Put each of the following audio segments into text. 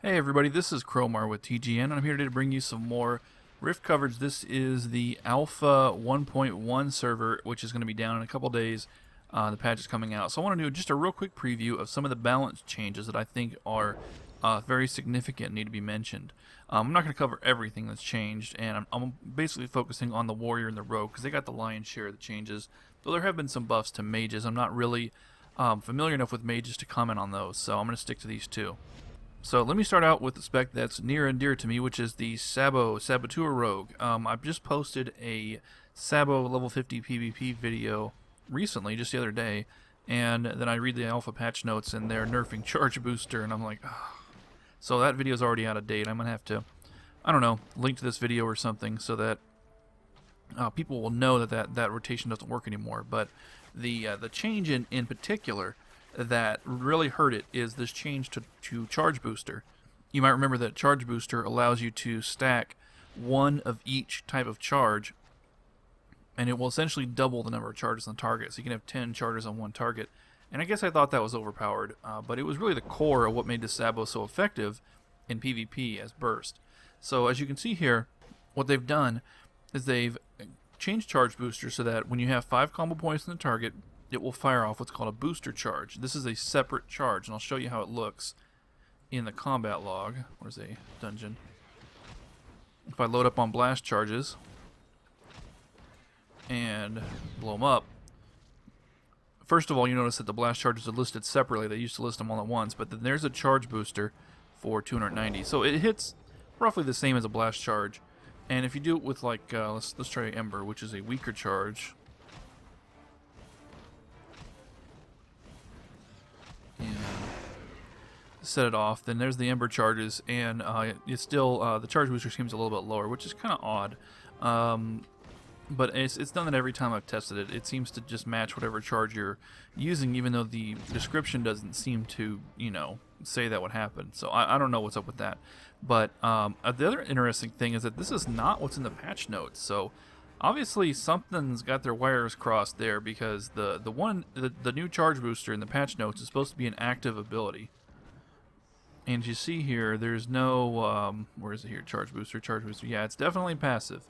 Hey everybody, this is Cromar with TGN, and I'm here today to bring you some more Rift coverage. This is the Alpha 1.1 server, which is going to be down in a couple days. The patch is coming out. So I want to do just a real quick preview of some of the balance changes that I think are very significant and need to be mentioned. I'm not going to cover everything that's changed, and I'm basically focusing on the Warrior and the Rogue, because they got the lion's share of the changes. Though there have been some buffs to mages, I'm not really familiar enough with mages to comment on those, so I'm going to stick to these two. So let me start out with the spec that's near and dear to me, which is the Saboteur Rogue. I've just posted a Sabo level 50 PvP video recently, just the other day, and then I read the alpha patch notes and they're nerfing charge booster, and I'm like, oh. So that video's already out of date. I'm going to have to, I don't know, link to this video or something so that people will know that rotation doesn't work anymore. But the change in particular that really hurt it is this change to charge booster. You might remember that charge booster allows you to stack one of each type of charge, and it will essentially double the number of charges on the target. So you can have 10 charges on one target. And I guess I thought that was overpowered, but it was really the core of what made the Sabo so effective in PvP as burst. So as you can see here, what they've done is they've changed charge booster so that when you have 5 combo points on the target, it will fire off what's called a booster charge. This is a separate charge, and I'll show you how it looks in the combat log. Where's a dungeon? If I load up on blast charges and blow them up, first of all, you notice that the blast charges are listed separately. They used to list them all at once, but then there's a charge booster for 290. So it hits roughly the same as a blast charge. And if you do it with, like, let's try Ember, which is a weaker charge. Set it off, then there's the Ember charges, and it's still the charge booster seems a little bit lower, which is kind of odd, but it's done that every time I've tested it. It seems to just match whatever charge you're using, even though the description doesn't seem to, you know, say that would happen. So I don't know what's up with that. But the other interesting thing is that this is not what's in the patch notes. So obviously something's got their wires crossed there, because the new charge booster in the patch notes is supposed to be an active ability. And as you see here, there's no, where is it here? Charge booster. Yeah, it's definitely passive.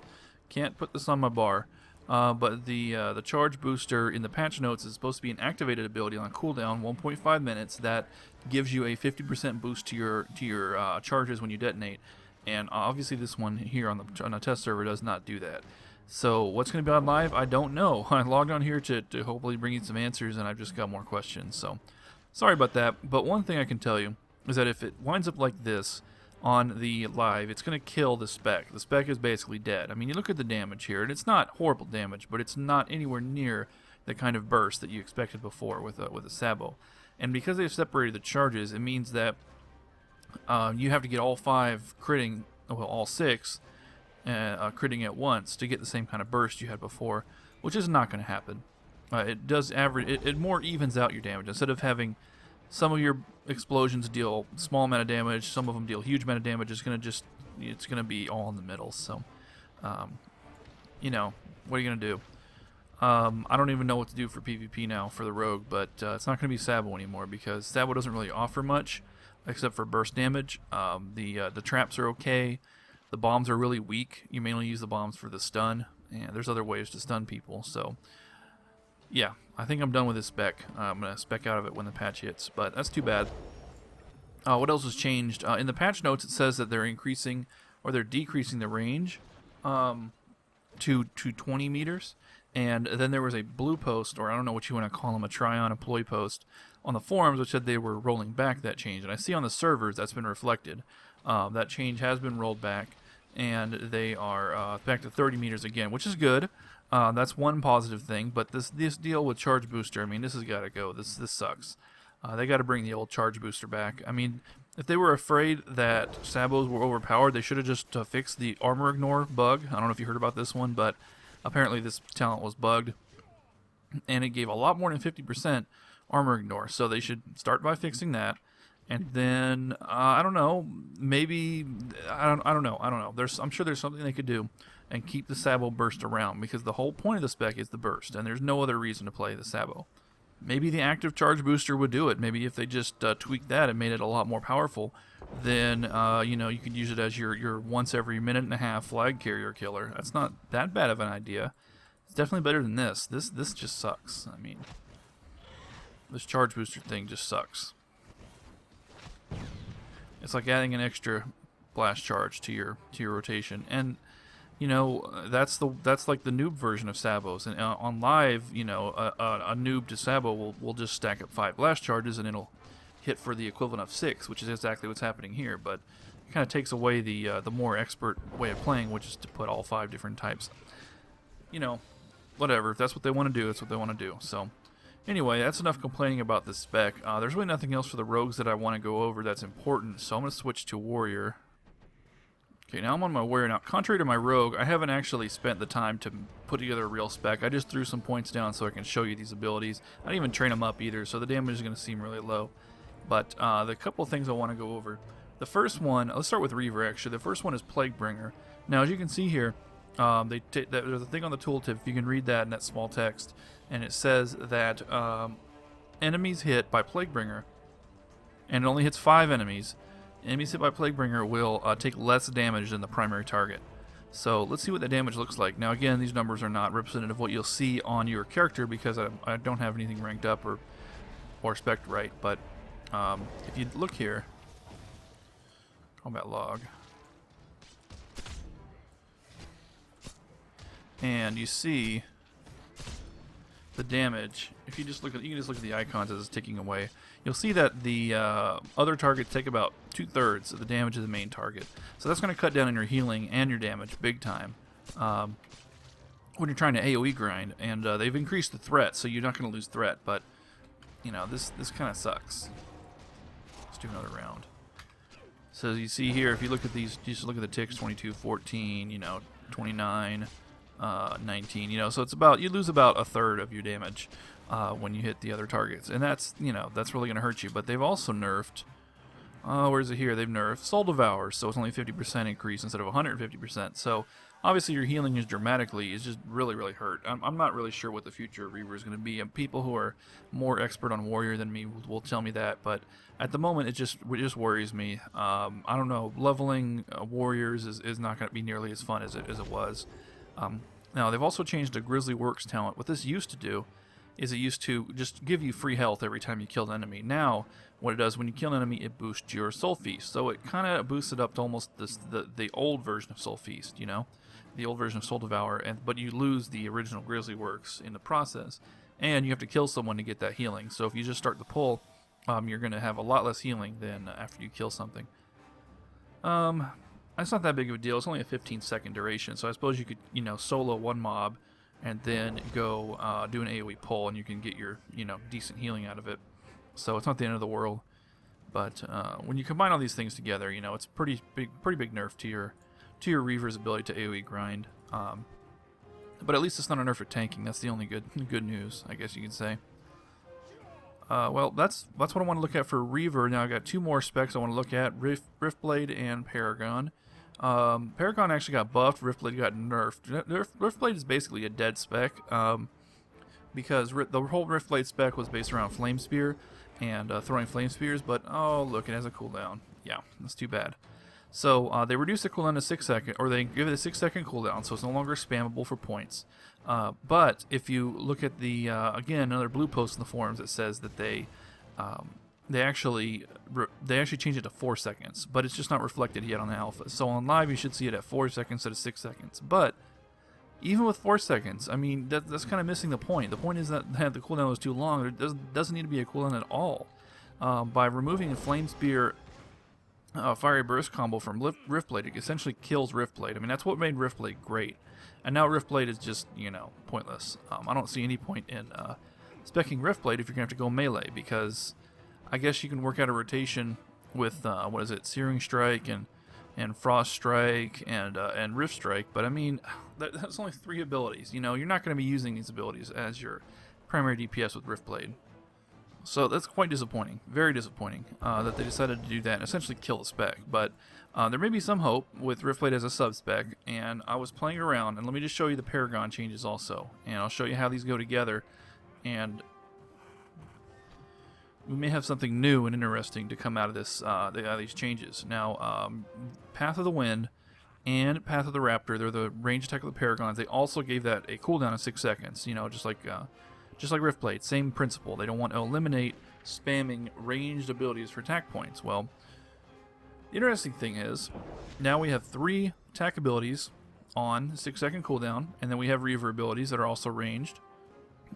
Can't put this on my bar. But the charge booster in the patch notes is supposed to be an activated ability on cooldown, 1.5 minutes, that gives you a 50% boost to your charges when you detonate. And obviously this one here on the test server does not do that. So what's going to be on live? I don't know. I logged on here to hopefully bring you some answers, and I've just got more questions. So sorry about that. But one thing I can tell you is that if it winds up like this on the live, it's going to kill the spec. The spec is basically dead. I mean, you look at the damage here, and it's not horrible damage, but it's not anywhere near the kind of burst that you expected before with a Sabo. And because they've separated the charges, it means that you have to get all 5 critting, well, all 6 critting at once to get the same kind of burst you had before, which is not going to happen. It does average. It more evens out your damage. Instead of having some of your explosions deal small amount of damage, some of them deal huge amount of damage, it's gonna be all in the middle. So, you know, what are you gonna do? I don't even know what to do for PvP now for the Rogue, but it's not gonna be Sabo anymore, because Sabo doesn't really offer much except for burst damage. The traps are okay. The bombs are really weak. You mainly use the bombs for the stun, and there's other ways to stun people. So yeah, I think I'm done with this spec. I'm going to spec out of it when the patch hits, but that's too bad. What else has changed? In the patch notes, it says that they're increasing, or they're decreasing the range to 20 meters. And then there was a blue post, or I don't know what you want to call them, a try-on employee post on the forums, which said they were rolling back that change. And I see on the servers that's been reflected. That change has been rolled back, and they are back to 30 meters again, which is good. That's one positive thing, but this deal with charge booster, I mean, this has got to go. This sucks. They got to bring the old charge booster back. I mean, if they were afraid that Sabos were overpowered, they should have just fixed the armor ignore bug. I don't know if you heard about this one, but apparently this talent was bugged, and it gave a lot more than 50% armor ignore. So they should start by fixing that. And then I don't know, maybe I don't know. I'm sure there's something they could do and keep the Sabo burst around, because the whole point of the spec is the burst, and there's no other reason to play the Sabo. Maybe the active charge booster would do it. Maybe if they just tweaked that and made it a lot more powerful, then you know, you could use it as your once every minute and a half flag carrier killer. That's not that bad of an idea. It's definitely better than this. This just sucks. I mean, this charge booster thing just sucks. It's like adding an extra blast charge to your rotation, and you know, that's like the noob version of Sabos. And on live, you know, a noob to Sabo will just stack up 5 blast charges and it'll hit for the equivalent of 6, which is exactly what's happening here. But it kind of takes away the more expert way of playing, which is to put all 5 different types. You know, whatever. If that's what they want to do, that's what they want to do. So anyway, that's enough complaining about this spec. There's really nothing else for the rogues that I want to go over that's important, so I'm going to switch to warrior. Okay, now I'm on my warrior. Now, contrary to my rogue, I haven't actually spent the time to put together a real spec. I just threw some points down so I can show you these abilities. I didn't even train them up either, so the damage is going to seem really low. But the couple of things I want to go over. The first one, let's start with Reaver actually. The first one is Plaguebringer. Now, as you can see here, there's a thing on the tooltip, if you can read that in that small text, and it says that enemies hit by Plaguebringer, and it only hits 5 enemies. Enemies hit by Plaguebringer will take less damage than the primary target. So let's see what the damage looks like. Now again, these numbers are not representative of what you'll see on your character because I don't have anything ranked up or spec'd right. But if you look here, combat log, and you see the damage. If you just look at, you can just look at the icons as it's ticking away. You'll see that the other targets take about 2/3 of the damage of the main target. So that's going to cut down on your healing and your damage big time when you're trying to AOE grind. And they've increased the threat, so you're not going to lose threat. But you know, this kind of sucks. Let's do another round. So as you see here, if you look at these, just look at the ticks: 22, 14, you know, 29. 19, you know, so it's about, you lose about 1/3 of your damage when you hit the other targets, and that's, you know, that's really going to hurt you. But they've also nerfed, where is it here? They've nerfed Soul Devour, so it's only 50% increase instead of 150%. So obviously your healing is just really hurt. I'm not really sure what the future of Reaver is going to be, and people who are more expert on warrior than me will tell me that, but at the moment it just worries me. I don't know, leveling warriors is not going to be nearly as fun as it was. Now, they've also changed the Grizzly Works talent. What this used to do is it used to just give you free health every time you killed an enemy. Now, what it does, when you kill an enemy, it boosts your Soul Feast. So it kind of boosts it up to almost the old version of Soul Feast, you know? The old version of Soul Devour, but you lose the original Grizzly Works in the process. And you have to kill someone to get that healing. So if you just start the pull, you're going to have a lot less healing than after you kill something. It's not that big of a deal. It's only a 15-second duration, so I suppose you could, you know, solo one mob and then go do an AoE pull, and you can get your, you know, decent healing out of it. So it's not the end of the world. But when you combine all these things together, you know, it's pretty big nerf to your Reaver's ability to AoE grind. But at least it's not a nerf for tanking. That's the only good news, I guess you could say. Well, that's what I want to look at for Reaver. Now I got 2 more specs I want to look at: Riftblade and Paragon. Paragon actually got buffed. Riftblade got nerfed. Riftblade is basically a dead spec because the whole Riftblade spec was based around Flame Spear and throwing Flame Spears. But oh look, it has a cooldown. Yeah, that's too bad. So they reduced the cooldown to 6 seconds, or they give it a 6-second cooldown, so it's no longer spammable for points. But if you look at the again, another blue post in the forums that says that they actually changed it to 4 seconds, but it's just not reflected yet on the alpha. So on live you should see it at 4 seconds instead of 6 seconds. But even with 4 seconds, I mean, that's kind of missing the point. The point is that the cooldown was too long. There doesn't need to be a cooldown at all. By removing the Flame Spear Fiery Burst combo from Riftblade, it essentially kills Riftblade. I mean, that's what made Riftblade great. And now Riftblade is just, you know, pointless. I don't see any point in speccing Riftblade if you're going to have to go melee, because I guess you can work out a rotation with, what is it, Searing Strike and Frost Strike and Rift Strike, but I mean, that's only 3 abilities. You know, you're not going to be using these abilities as your primary DPS with Riftblade. So that's quite disappointing, very disappointing, that they decided to do that and essentially kill the spec. But there may be some hope with Riftblade as a sub-spec, and I was playing around, and let me just show you the Paragon changes also, and I'll show you how these go together. And we may have something new and interesting to come out of this these changes. Now, Path of the Wind and Path of the Raptor, they're the range attack of the Paragons. They also gave that a cooldown of 6 seconds. You know, just like Riftblade, same principle. They don't want to eliminate spamming ranged abilities for attack points. Well, the interesting thing is, now we have 3 attack abilities on 6-second cooldown, and then we have Reaver abilities that are also ranged.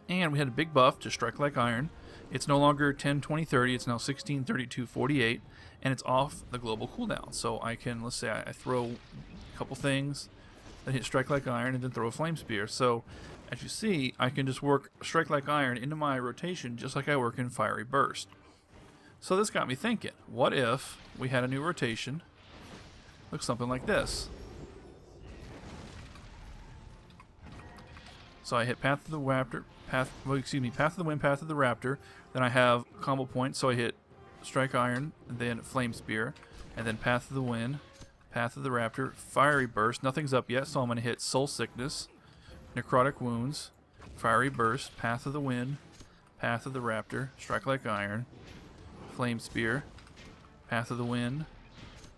And we had a big buff to Strike Like Iron. It's no longer 10, 20, 30. It's now 16, 32, 48, and it's off the global cooldown. So I can, let's say I throw a couple things that hit Strike Like Iron and then throw a Flame Spear. So as you see, I can just work Strike Like Iron into my rotation just like I work in Fiery Burst. So this got me thinking, what if we had a new rotation? Looks something like this. So I hit Path of the Raptor, Path of the Wind, Path of the Raptor. Then I have combo points, so I hit Strike Iron, then Flame Spear, and then Path of the Wind, Path of the Raptor, Fiery Burst. Nothing's up yet, so I'm going to hit Soul Sickness, Necrotic Wounds, Fiery Burst, Path of the Wind, Path of the Raptor, Strike Like Iron, Flame Spear, Path of the Wind,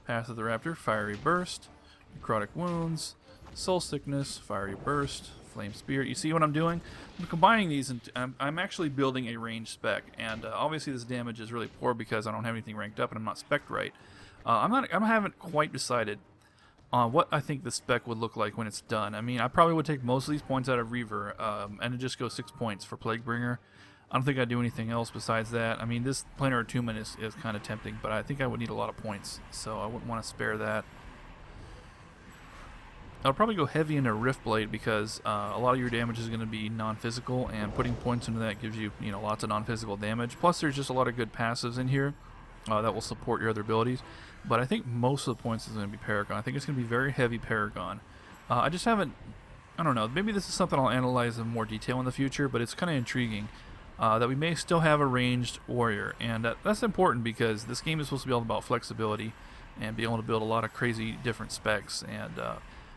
Path of the Raptor, Fiery Burst, Necrotic Wounds, Soul Sickness, Fiery Burst, Flame Spear. You see what I'm doing? I'm combining these, and I'm actually building a range spec, and obviously this damage is really poor because I don't have anything ranked up and I'm not spec'd right. I haven't quite decided on what I think the spec would look like when it's done. I mean, I probably would take most of these points out of Reaver, and it just goes 6 points for Plaguebringer. I don't think I'd do anything else besides that. I mean, this Planar Attunement is kind of tempting, but I think I would need a lot of points, so I wouldn't want to spare that. I'll probably go heavy into Riftblade because a lot of your damage is going to be non-physical, and putting points into that gives you, lots of non-physical damage. Plus, there's just a lot of good passives in here that will support your other abilities. But I think most of the points is going to be Paragon. I think it's going to be very heavy Paragon. I just haven't, I don't know, maybe this is something I'll analyze in more detail in the future, but it's kind of intriguing that we may still have a ranged warrior. And that's important because this game is supposed to be all about flexibility and be able to build a lot of crazy different specs. And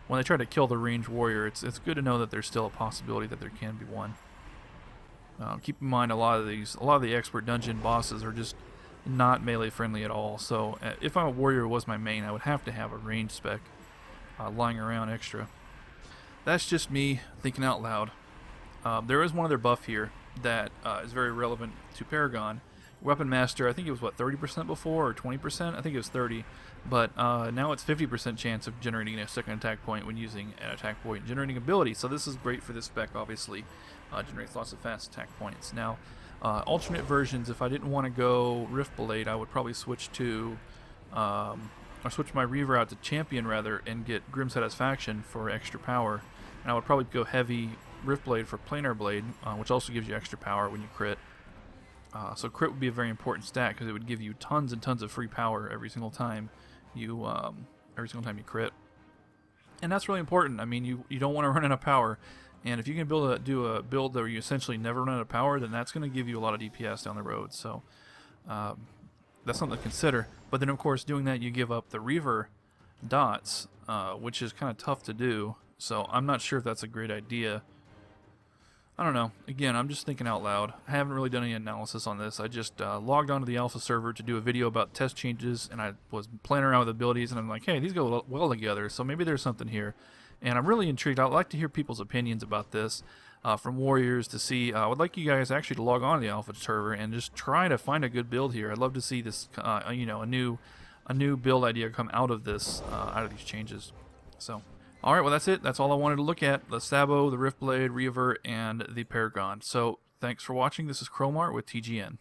when they try to kill the ranged warrior, it's good to know that there's still a possibility that there can be one. Keep in mind, a lot of the expert dungeon bosses are just not melee friendly at all. So if a warrior was my main, I would have to have a ranged spec lying around extra. That's just me thinking out loud. There is one other buff here that is very relevant to Paragon. Weapon Master, I think it was, 30% before, or 20%? I think it was 30. But now it's 50% chance of generating a second attack point when using an attack point generating ability. So this is great for this spec, obviously. Generates lots of fast attack points. Now, alternate versions, if I didn't want to go Riftblade, I would probably switch to, or switch my Reaver out to Champion, rather, and get Grim Satisfaction for extra power. And I would probably go heavy Riftblade for Planar Blade, which also gives you extra power when you crit. So crit would be a very important stat because it would give you tons and tons of free power every single time you crit, and that's really important. I mean, you don't want to run out of power, and if you can do a build where you essentially never run out of power, then that's going to give you a lot of DPS down the road. So that's something to consider. But then, of course, doing that, you give up the Reaver dots, which is kind of tough to do. So I'm not sure if that's a great idea. I don't know. Again, I'm just thinking out loud. I haven't really done any analysis on this. I just logged onto the alpha server to do a video about test changes, and I was playing around with abilities, and I'm like, hey, these go well together, so maybe there's something here. And I'm really intrigued. I'd like to hear people's opinions about this from warriors to see. I would like you guys actually to log on to the alpha server and just try to find a good build here. I'd love to see this, a new build idea come out of this, out of these changes. So. Alright, well that's it. That's all I wanted to look at. The Sabo, the Riftblade, Reaver, and the Paragon. So, thanks for watching. This is Cromar with TGN.